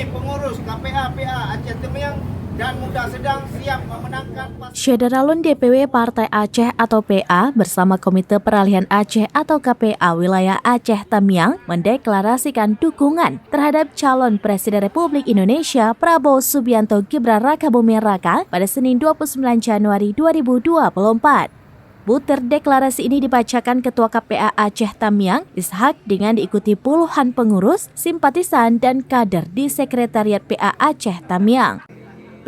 Kami pengurus KPA PA Aceh Tamiang dan Muda Sedang siap memenangkan Syederalun DPW Partai Aceh atau PA bersama Komite Peralihan Aceh atau KPA Wilayah Aceh Tamiang mendeklarasikan dukungan terhadap calon Presiden Republik Indonesia Prabowo Subianto Gibran Rakabuming Raka pada Senin 29 Januari 2024. Butir deklarasi ini dibacakan Ketua KPA Aceh Tamiang, Ishak, dengan diikuti puluhan pengurus, simpatisan, dan kader di Sekretariat PA Aceh Tamiang.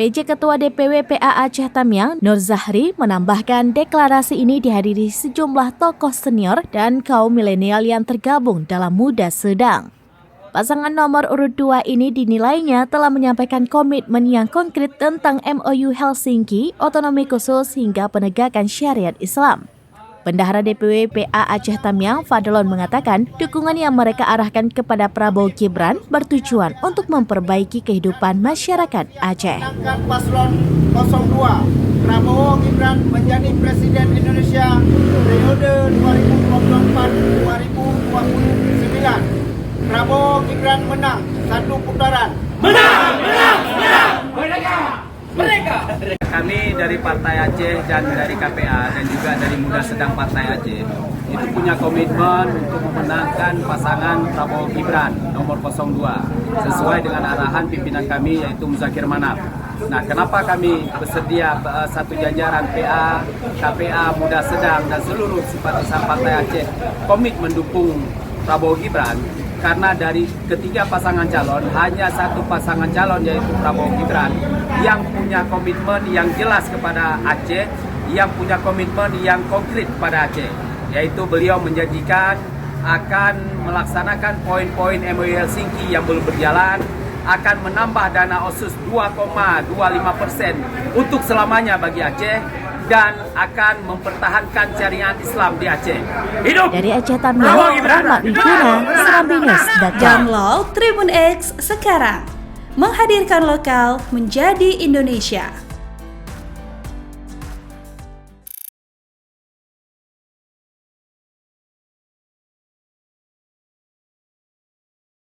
PJ Ketua DPW PA Aceh Tamiang, Nur Zahri, menambahkan deklarasi ini dihadiri sejumlah tokoh senior dan kaum milenial yang tergabung dalam Muda Sedang. Pasangan nomor urut 2 ini dinilainya telah menyampaikan komitmen yang konkret tentang MOU Helsinki, otonomi khusus hingga penegakan syariat Islam. Bendahara DPW PA Aceh Tamiang, Fadlon, mengatakan dukungan yang mereka arahkan kepada Prabowo Gibran bertujuan untuk memperbaiki kehidupan masyarakat Aceh. Paslon 02 Prabowo Gibran menjadi Presiden Indonesia periode 2024-2029. Prabowo Gibran menang satu putaran. Menang! Kami dari Partai Aceh dan dari KPA dan juga dari Muda Sedang Partai Aceh itu punya komitmen untuk memenangkan pasangan Prabowo Gibran nomor 02 sesuai dengan arahan pimpinan kami yaitu Muzakir Manaf. Nah, kenapa kami bersedia satu jajaran PA, KPA, Muda Sedang dan seluruh simpatisan Partai Aceh komit mendukung Prabowo Gibran? Karena dari ketiga pasangan calon, hanya satu pasangan calon yaitu Prabowo Gibran yang punya komitmen yang jelas kepada Aceh, yang punya komitmen yang konkret pada Aceh, yaitu beliau menjanjikan akan melaksanakan poin-poin MOU Helsinki yang belum berjalan, akan menambah dana OSUS 2,25% untuk selamanya bagi Aceh, dan akan mempertahankan syariat Islam di Aceh. Hidup! Dari Aceh Tamiang, Rahmat Wiguna, Serambinus.com. Download Tribun X sekarang. Menghadirkan lokal menjadi Indonesia.